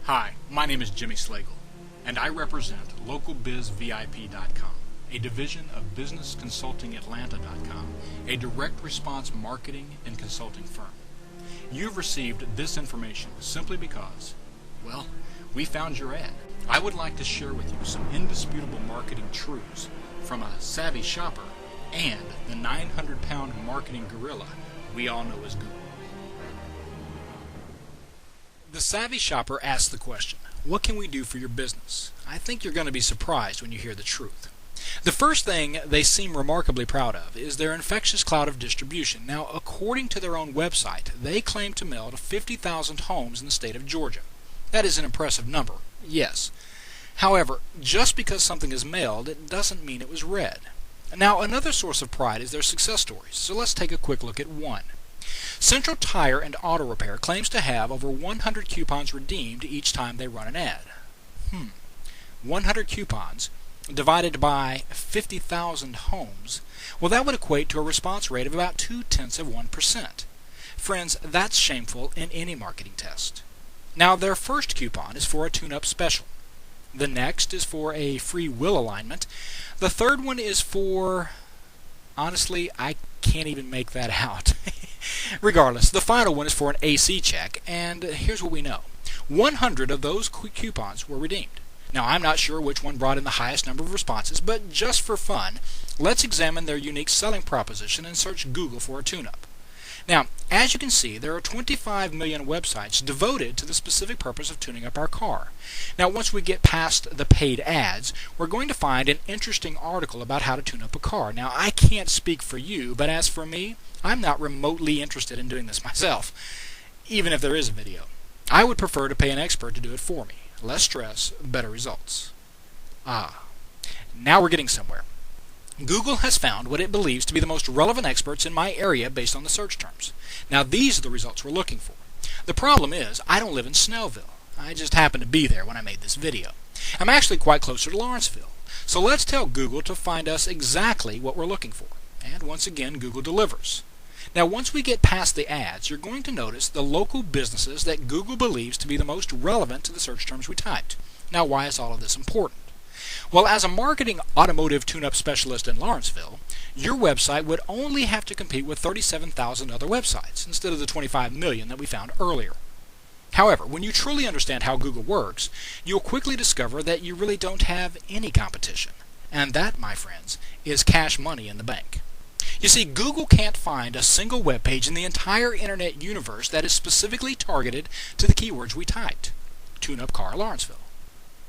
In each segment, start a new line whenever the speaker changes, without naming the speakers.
Hi, my name is Jimmy Slagle, and I represent LocalBizVIP.com, a division of BusinessConsultingAtlanta.com, a direct response marketing and consulting firm. You've received this information simply because, well, we found your ad. I would like to share with you some indisputable marketing truths from a savvy shopper and the 900-pound marketing gorilla we all know as Google. The savvy shopper asks the question, what can we do for your business? I think you're going to be surprised when you hear the truth. The first thing they seem remarkably proud of is their infectious cloud of distribution. Now, according to their own website, they claim to mail to 50,000 homes in the state of Georgia. That is an impressive number, yes. However, just because something is mailed, it doesn't mean it was read. Now, another source of pride is their success stories, so let's take a quick look at one. Central Tire and Auto Repair claims to have over 100 coupons redeemed each time they run an ad. 100 coupons divided by 50,000 homes, well, that would equate to a response rate of about 0.2%. Friends, that's shameful in any marketing test. Now, their first coupon is for a tune-up special. The next is for a free wheel alignment. The third one is for... honestly, I can't even make that out. Regardless, the final one is for an AC check, and here's what we know. 100 of those coupons were redeemed. Now, I'm not sure which one brought in the highest number of responses, but just for fun, let's examine their unique selling proposition and search Google for a tune-up. Now, as you can see, there are 25 million websites devoted to the specific purpose of tuning up our car. Now, once we get past the paid ads, we're going to find an interesting article about how to tune up a car. Now, I can't speak for you, but as for me, I'm not remotely interested in doing this myself, even if there is a video. I would prefer to pay an expert to do it for me. Less stress, better results. Now we're getting somewhere. Google has found what it believes to be the most relevant experts in my area based on the search terms. Now, these are the results we're looking for. The problem is, I don't live in Snellville. I just happened to be there when I made this video. I'm actually quite closer to Lawrenceville. So let's tell Google to find us exactly what we're looking for. And once again, Google delivers. Now, once we get past the ads, you're going to notice the local businesses that Google believes to be the most relevant to the search terms we typed. Now, why is all of this important? Well, as a marketing automotive tune-up specialist in Lawrenceville, your website would only have to compete with 37,000 other websites instead of the 25 million that we found earlier. However, when you truly understand how Google works, you'll quickly discover that you really don't have any competition. And that, my friends, is cash money in the bank. You see, Google can't find a single web page in the entire internet universe that is specifically targeted to the keywords we typed. Tune-up car Lawrenceville.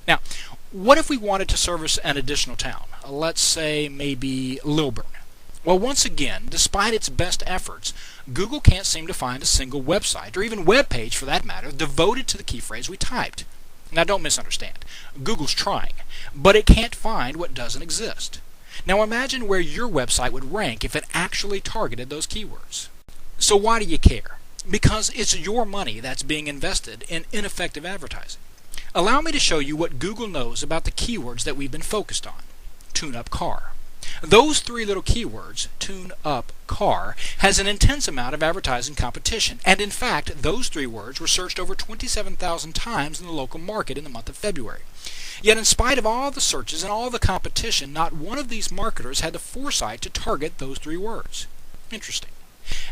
Now, what if we wanted to service an additional town? Let's say maybe Lilburn. Well, once again, despite its best efforts, Google can't seem to find a single website, or even web page for that matter, devoted to the key phrase we typed. Now, don't misunderstand. Google's trying, but it can't find what doesn't exist. Now, imagine where your website would rank if it actually targeted those keywords. So why do you care? Because it's your money that's being invested in ineffective advertising. Allow me to show you what Google knows about the keywords that we've been focused on. Tune up car. Those three little keywords, tune up car, has an intense amount of advertising competition, and in fact, those three words were searched over 27,000 times in the local market in the month of February. Yet in spite of all the searches and all the competition, not one of these marketers had the foresight to target those three words. Interesting.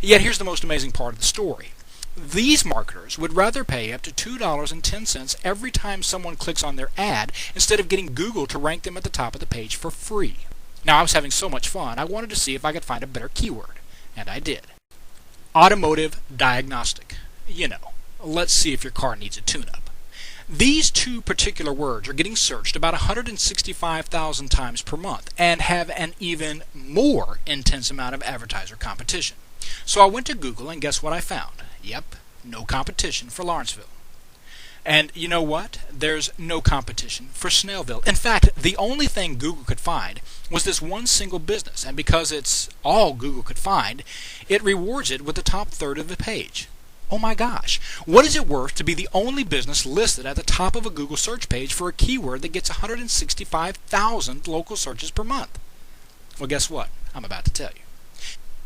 Yet here's the most amazing part of the story. These marketers would rather pay up to $2.10 every time someone clicks on their ad instead of getting Google to rank them at the top of the page for free. Now, I was having so much fun, I wanted to see if I could find a better keyword. And I did. Automotive diagnostic. You know, let's see if your car needs a tune-up. These two particular words are getting searched about 165,000 times per month and have an even more intense amount of advertiser competition. So I went to Google and guess what I found? Yep, no competition for Lawrenceville. And you know what? There's no competition for Snellville. In fact, the only thing Google could find was this one single business, and because it's all Google could find, it rewards it with the top third of the page. Oh my gosh, what is it worth to be the only business listed at the top of a Google search page for a keyword that gets 165,000 local searches per month? Well, guess what? I'm about to tell you.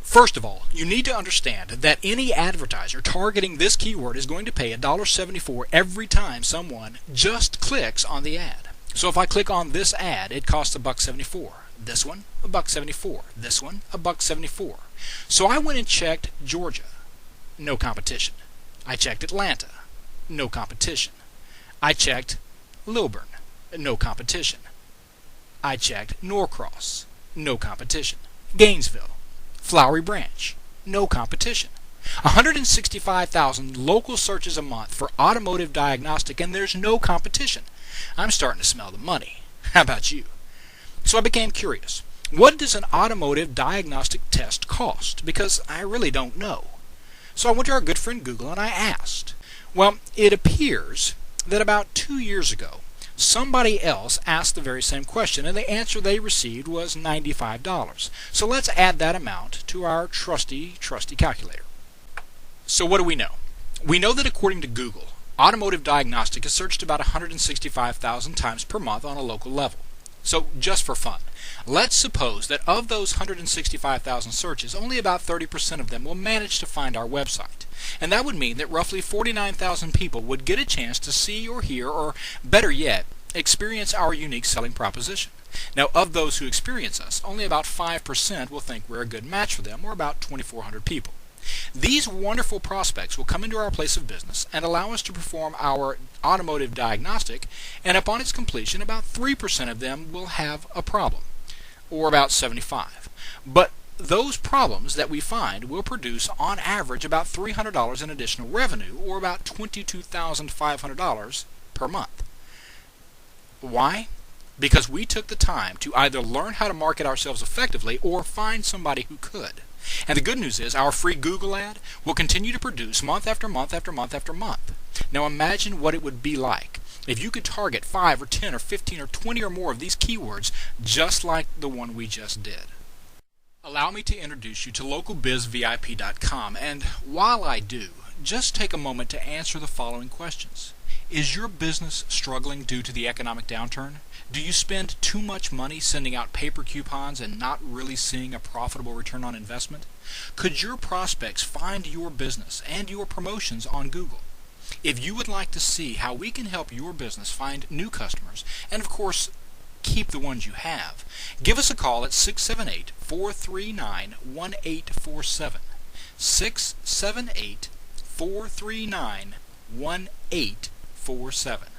First of all, you need to understand that any advertiser targeting this keyword is going to pay $1.74 every time someone just clicks on the ad. So if I click on this ad, it costs $1.74. This one, $1.74. This one, $1.74. So I went and checked Georgia. No competition. I checked Atlanta. No competition. I checked Lilburn. No competition. I checked Norcross. No competition. Gainesville. Flowery Branch. No competition. 165,000 local searches a month for automotive diagnostic, and there's no competition. I'm starting to smell the money. How about you? So I became curious. What does an automotive diagnostic test cost? Because I really don't know. So I went to our good friend Google and I asked. Well, it appears that about 2 years ago, somebody else asked the very same question, and the answer they received was $95. So let's add that amount to our trusty calculator. So what do we know? We know that according to Google, automotive diagnostic is searched about 165,000 times per month on a local level. So just for fun, let's suppose that of those 165,000 searches, only about 30% of them will manage to find our website. And that would mean that roughly 49,000 people would get a chance to see or hear, or better yet, experience our unique selling proposition. Now, of those who experience us, only about 5% will think we're a good match for them, or about 2,400 people. These wonderful prospects will come into our place of business and allow us to perform our automotive diagnostic, and upon its completion, about 3% of them will have a problem, or about 75. But those problems that we find will produce, on average, about $300 in additional revenue, or about $22,500 per month. Why? Because we took the time to either learn how to market ourselves effectively or find somebody who could. And the good news is our free Google ad will continue to produce month after month after month after month. Now imagine what it would be like if you could target 5 or 10 or 15 or 20 or more of these keywords just like the one we just did. Allow me to introduce you to localbizvip.com, and while I do, just take a moment to answer the following questions. Is your business struggling due to the economic downturn? Do you spend too much money sending out paper coupons and not really seeing a profitable return on investment? Could your prospects find your business and your promotions on Google? If you would like to see how we can help your business find new customers, and of course, keep the ones you have, give us a call at 678-439-1847. 678-439-1847.